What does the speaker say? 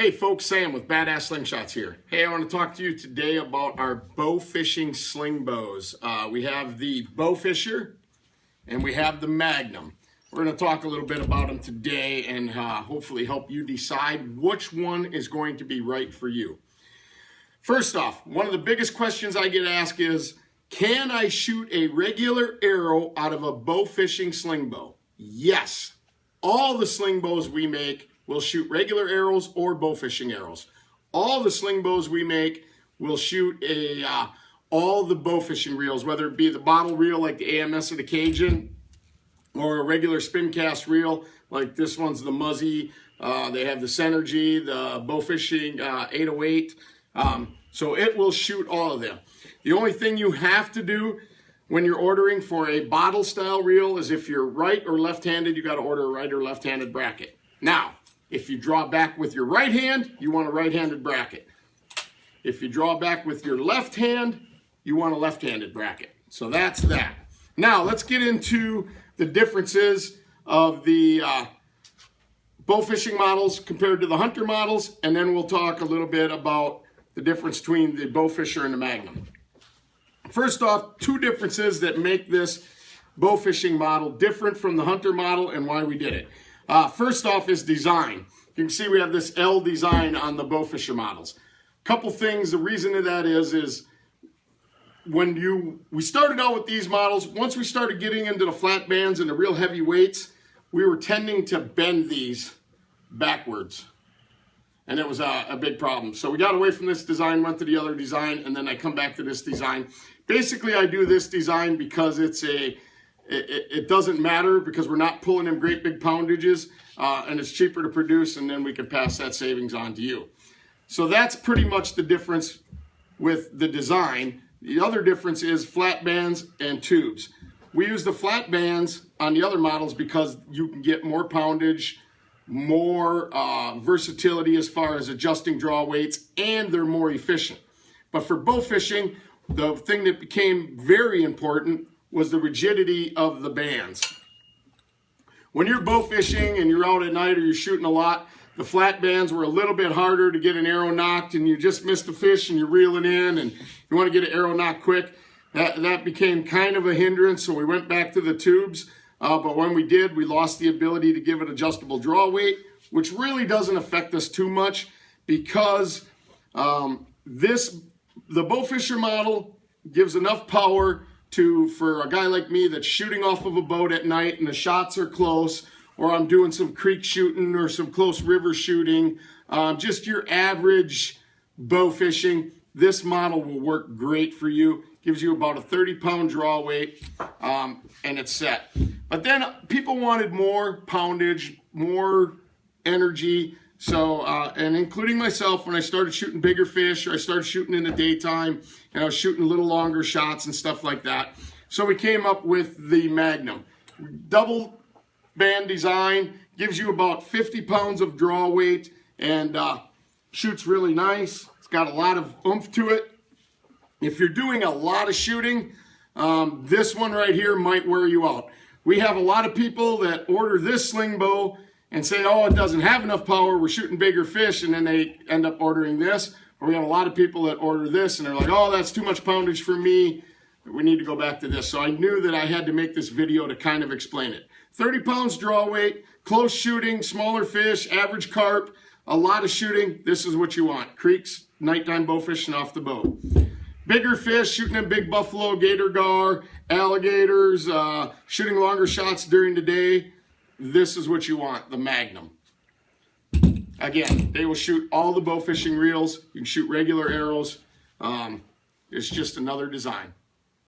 Hey folks, Sam with Badass Slingshots here. Hey, I want to talk to you today about our bow fishing sling bows. We have the Bowfisher and we have the Magnum. We're going to talk a little bit about them today and hopefully help you decide which one is going to be right for you. First off, one of the biggest questions I get asked is, can I shoot a regular arrow out of a bow fishing sling bow? Yes. All the sling bows we make will shoot regular arrows or bow fishing arrows. All the sling bows we make will shoot all the bow fishing reels, whether it be the bottle reel like the AMS or the Cajun, or a regular spin cast reel like this one's the Muzzy. They have the Synergy, the bow fishing 808. So it will shoot all of them. The only thing you have to do when you're ordering for a bottle style reel is if you're right or left-handed, you got to order a right or left-handed bracket. Now, if you draw back with your right hand, you want a right-handed bracket. If you draw back with your left hand, you want a left-handed bracket. So that's that. Now, let's get into the differences of the bow fishing models compared to the hunter models, and then we'll talk a little bit about the difference between the Bowfisher and the Magnum. First off, two differences that make this bow fishing model different from the hunter model and why we did it. First off is design. You can see we have this L design on the Bowfisher models. Couple things, the reason of that is when we started out with these models, once we started getting into the flat bands and the real heavy weights, we were tending to bend these backwards. And it was a big problem. So we got away from this design, went to the other design, and then I come back to this design. Basically, I do this design because it doesn't matter because we're not pulling in great big poundages, and it's cheaper to produce, and then we can pass that savings on to you. So that's pretty much the difference with the design. The other difference is flat bands and tubes. We use the flat bands on the other models because you can get more poundage, more versatility as far as adjusting draw weights, and they're more efficient. But for bow fishing, the thing that became very important was the rigidity of the bands. When you're bow fishing and you're out at night or you're shooting a lot, the flat bands were a little bit harder to get an arrow knocked, and you just missed a fish and you're reeling in and you want to get an arrow knocked quick. That became kind of a hindrance, so we went back to the tubes. But when we did, we lost the ability to give it adjustable draw weight, which really doesn't affect us too much because the Bowfisher model gives enough power for a guy like me that's shooting off of a boat at night and the shots are close, or I'm doing some creek shooting or some close river shooting, just your average bow fishing, this model will work great for you. Gives you about a 30-pound draw weight, and it's set. But then people wanted more poundage, more energy. So, and including myself, when I started shooting bigger fish, or I started shooting in the daytime, and I was shooting a little longer shots and stuff like that. So we came up with the Magnum. Double band design, gives you about 50 pounds of draw weight, and shoots really nice. It's got a lot of oomph to it. If you're doing a lot of shooting, this one right here might wear you out. We have a lot of people that order this sling bow and say, oh, it doesn't have enough power, we're shooting bigger fish, and then they end up ordering this. Or we have a lot of people that order this and they're like, oh, that's too much poundage for me, we need to go back to this. So I knew that I had to make this video to kind of explain it. 30 pounds draw weight, close shooting, smaller fish, average carp, a lot of shooting, this is what you want. Creeks, nighttime bow fishing off the boat. Bigger fish, shooting in big buffalo, gator gar, alligators, shooting longer shots during the day. This is what you want, the Magnum. Again, they will shoot all the bow fishing reels. You can shoot regular arrows. It's just another design.